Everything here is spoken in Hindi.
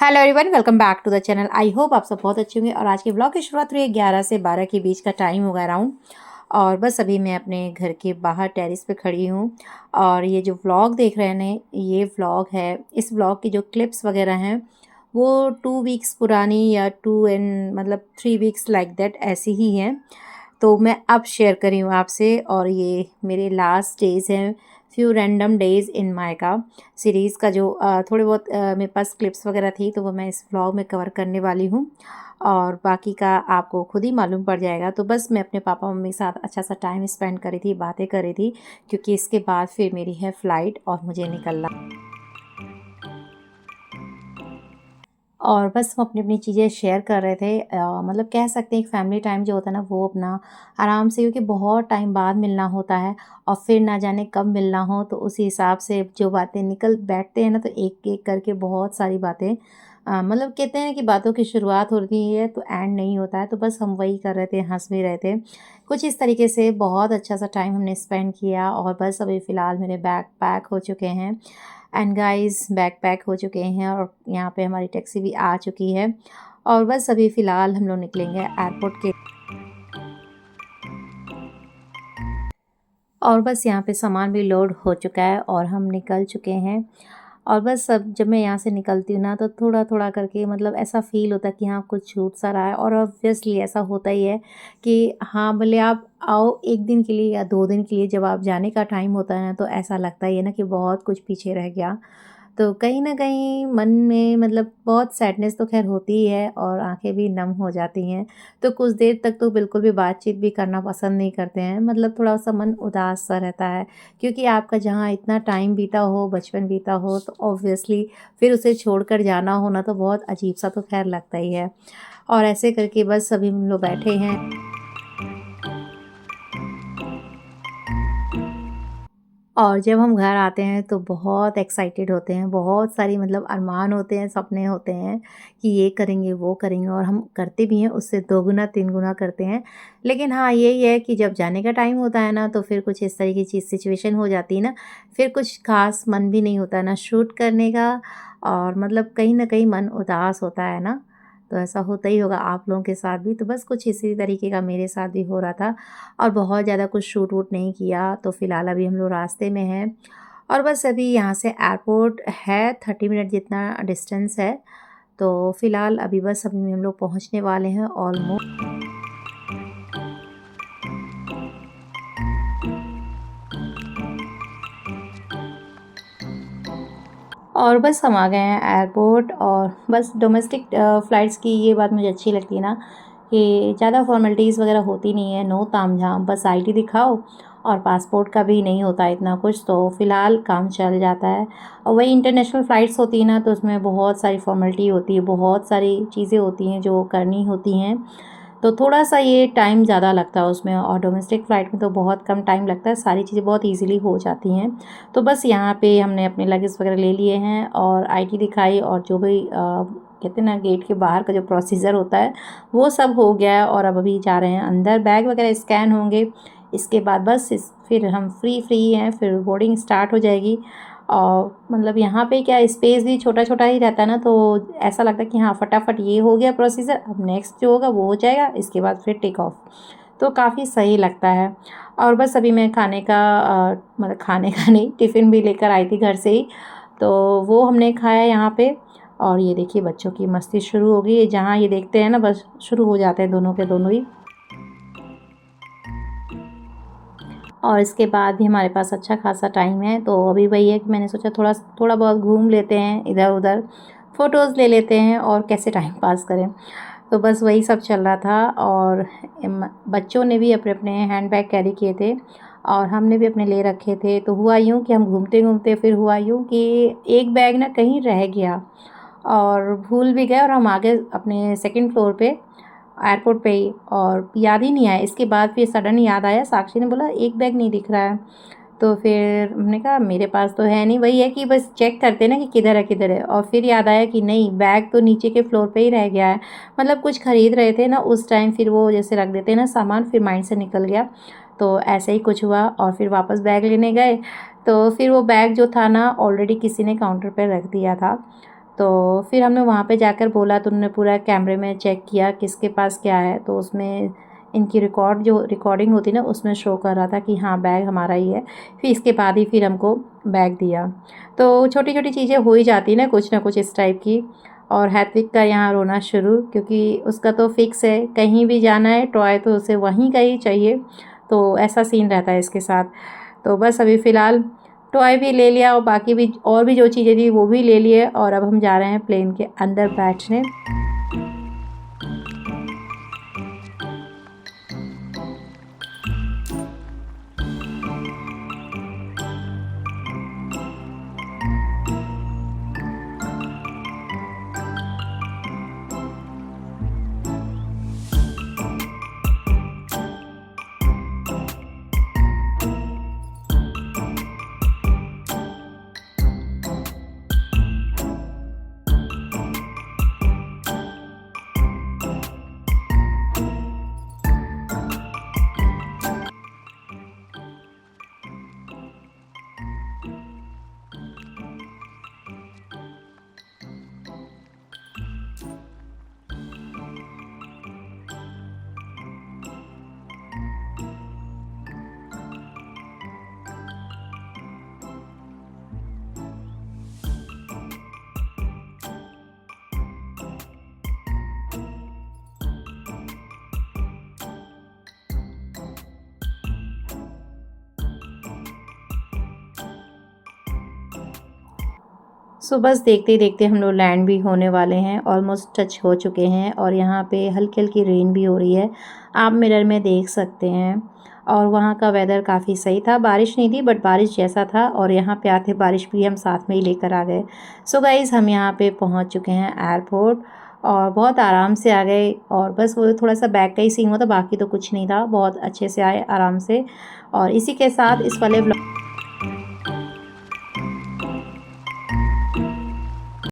Hello everyone, welcome back to the channel. I hope आप सब बहुत अच्छे होंगे। और आज के ब्लॉग की शुरुआत हुई है 11 से 12 के बीच का टाइम होगा अराउंड। और बस अभी मैं अपने घर के बाहर टेरेस पे खड़ी हूँ। और ये जो व्लॉग देख रहे हैं ये व्लॉग है। इस व्लॉग की जो क्लिप्स वगैरह हैं वो 2 वीक्स पुरानी या 3 वीक्स लाइक दैट ऐसी ही हैं। तो मैं अब शेयर करी हूँ आपसे। और ये मेरे लास्ट डेज हैं, फ्यू रैंडम डेज इन मायका सीरीज़ का जो थोड़े बहुत मेरे पास क्लिप्स वगैरह थी तो वो मैं इस व्लॉग में कवर करने वाली हूँ। और बाकी का आपको खुद ही मालूम पड़ जाएगा। तो बस मैं अपने पापा मम्मी के साथ अच्छा सा टाइम स्पेंड करी थी, बातें करी थी, क्योंकि इसके बाद फिर मेरी है फ़्लाइट और मुझे निकलना। और बस हम अपनी-अपनी चीज़ें शेयर कर रहे थे। मतलब कह सकते हैं एक फैमिली टाइम जो होता है ना वो अपना आराम से, क्योंकि बहुत टाइम बाद मिलना होता है और फिर ना जाने कब मिलना हो, तो उसी हिसाब से जो बातें निकल बैठते हैं ना तो एक-एक करके बहुत सारी बातें मतलब कहते हैं कि बातों की शुरुआत होती है तो एंड नहीं होता है। तो बस हम वही कर रहे थे, हँस भी रहे थे। कुछ इस तरीके से बहुत अच्छा सा टाइम हमने स्पेंड किया। और बस अभी फ़िलहाल मेरे बैग पैक हो चुके हैं एंड गाइस बैग पैक हो चुके हैं और यहाँ पे हमारी टैक्सी भी आ चुकी है। और बस अभी फ़िलहाल हम लोग निकलेंगे एयरपोर्ट के। और बस यहाँ पे सामान भी लोड हो चुका है और हम निकल चुके हैं। और बस अब जब मैं यहाँ से निकलती हूँ ना तो थोड़ा-थोड़ा करके मतलब ऐसा फ़ील होता है कि हाँ, कुछ छूट सा रहा है। और ऑब्वियसली ऐसा होता ही है कि हाँ, भले आप आओ 1 दिन के लिए या 2 दिन के लिए, जब आप जाने का टाइम होता है ना तो ऐसा लगता ही है ना कि बहुत कुछ पीछे रह गया। तो कहीं न कहीं मन में मतलब बहुत सैडनेस तो ख़ैर होती ही है और आँखें भी नम हो जाती हैं। तो कुछ देर तक तो बिल्कुल भी बातचीत भी करना पसंद नहीं करते हैं, मतलब थोड़ा-सा मन उदास सा रहता है। क्योंकि आपका जहाँ इतना टाइम बीता हो, बचपन बीता हो, तो ऑब्वियसली फिर उसे छोड़कर जाना हो ना तो बहुत अजीब-सा तो ख़ैर लगता ही है। और ऐसे करके बस अभी हम लोग बैठे हैं। और जब हम घर आते हैं तो बहुत एक्साइटेड होते हैं, बहुत सारी मतलब अरमान होते हैं, सपने होते हैं कि ये करेंगे, वो करेंगे, और हम करते भी हैं, उससे दोगुना तीन गुना करते हैं। लेकिन हाँ, यही है कि जब जाने का टाइम होता है ना तो फिर कुछ इस तरह की चीज़ सिचुएशन हो जाती है ना, फिर कुछ ख़ास मन भी नहीं होता ना शूट करने का। और मतलब कहीं न कहीं मन उदास होता है ना, तो ऐसा होता ही होगा आप लोगों के साथ भी। तो बस कुछ इसी तरीके का मेरे साथ भी हो रहा था। और बहुत ज़्यादा कुछ शूट वूट नहीं किया। तो फ़िलहाल अभी हम लोग रास्ते में हैं और बस अभी यहाँ से एयरपोर्ट है 30 मिनट जितना डिस्टेंस है। तो फ़िलहाल अभी बस अभी हम लोग पहुँचने वाले हैं ऑलमोस्ट। और बस हम आ गए हैं एयरपोर्ट। और बस डोमेस्टिक फ़्लाइट्स की ये बात मुझे अच्छी लगती है ना कि ज़्यादा फ़ॉर्मेलिटीज़ वगैरह होती नहीं है, नो तामझाम, बस आईडी दिखाओ और पासपोर्ट का भी नहीं होता इतना कुछ, तो फ़िलहाल काम चल जाता है। और वही इंटरनेशनल फ़्लाइट्स होती है ना तो उसमें बहुत सारी फ़ॉर्मेलिटी होती है, बहुत सारी चीज़ें होती हैं जो करनी होती हैं, तो थोड़ा-सा ये टाइम ज़्यादा लगता है उसमें। और डोमेस्टिक फ़्लाइट में तो बहुत कम टाइम लगता है, सारी चीज़ें बहुत ईज़िली हो जाती हैं। तो बस यहाँ पे हमने अपने लगेज वगैरह ले लिए हैं और आईडी दिखाई और जो भी कहते हैं ना गेट के बाहर का जो प्रोसीजर होता है वो सब हो गया है। और अब अभी जा रहे हैं अंदर, बैग वगैरह स्कैन होंगे, इसके बाद बस फिर हम फ्री हैं, फिर बोर्डिंग स्टार्ट हो जाएगी। और मतलब यहाँ पे क्या स्पेस भी छोटा-छोटा ही रहता है ना, तो ऐसा लगता है कि हाँ, फटाफट ये हो गया प्रोसीजर, अब नेक्स्ट जो होगा वो हो जाएगा, इसके बाद फिर टेक ऑफ। तो काफ़ी सही लगता है। और बस अभी मैं खाने का मतलब खाने का नहीं, टिफ़िन भी लेकर आई थी घर से ही, तो वो हमने खाया यहाँ पे। और ये देखिए बच्चों की मस्ती शुरू हो गई है, जहाँ ये देखते हैं ना बस शुरू हो जाते हैं दोनों के दोनों ही। और इसके बाद भी हमारे पास अच्छा खासा टाइम है, तो अभी वही है कि मैंने सोचा थोड़ा थोड़ा बहुत घूम लेते हैं इधर-उधर, फ़ोटोज़ ले लेते हैं और कैसे टाइम पास करें। तो बस वही सब चल रहा था। और बच्चों ने भी अपने-अपने हैंडबैग कैरी किए थे और हमने भी अपने ले रखे थे। तो हुआ यूँ कि हम घूमते-घूमते फिर हुआ यूँ कि एक बैग ना कहीं रह गया और भूल भी गए और हम आ गए अपने सेकंड फ्लोर पे, एयरपोर्ट पे ही, और याद ही नहीं आया। इसके बाद फिर सडन याद आया, साक्षी ने बोला एक बैग नहीं दिख रहा है। तो फिर हमने कहा मेरे पास तो है नहीं, वही है कि बस चेक करते ना कि किधर है। और फिर याद आया कि नहीं, बैग तो नीचे के फ्लोर पे ही रह गया है। मतलब कुछ ख़रीद रहे थे ना उस टाइम, फिर वो जैसे रख देते हैं ना सामान, फिर माइंड से निकल गया। तो ऐसे ही कुछ हुआ और फिर वापस बैग लेने गए, तो फिर वो बैग जो था ना ऑलरेडी किसी ने काउंटर पे रख दिया था। तो फिर हमने वहाँ पे जाकर बोला तो उन्होंने पूरा कैमरे में चेक किया किसके पास क्या है, तो उसमें इनकी रिकॉर्डिंग होती है ना, उसमें शो कर रहा था कि हाँ बैग हमारा ही है। फिर इसके बाद ही फिर हमको बैग दिया। तो छोटी-छोटी चीज़ें हो ही जाती हैं ना कुछ इस टाइप की। और हैत्विक का यहाँ रोना शुरू, क्योंकि उसका तो फिक्स है कहीं भी जाना है टॉय तो उसे वहीं का ही चाहिए, तो ऐसा सीन रहता है इसके साथ। तो बस अभी फ़िलहाल टॉय भी ले लिया और बाकी भी और भी जो चीज़ें थी वो भी ले लिए, और अब हम जा रहे हैं प्लेन के अंदर बैठने। सो बस देखते ही देखते हम लोग लैंड भी होने वाले हैं, ऑलमोस्ट टच हो चुके हैं, और यहाँ पे हल्की-हल्की रेन भी हो रही है, आप मिरर में देख सकते हैं। और वहाँ का वेदर काफ़ी सही था, बारिश नहीं थी बट बारिश जैसा था, और यहाँ पे आते बारिश भी हम साथ में ही लेकर आ गए। सो गाइज़ हम यहाँ पे पहुँच चुके हैं एयरपोर्ट, और बहुत आराम से आ गए, और बस वो थोड़ा-सा बैग का ही सीन हुआ था, बाकी तो कुछ नहीं था, बहुत अच्छे से आए आराम से। और इसी के साथ इस वाले ब्लॉग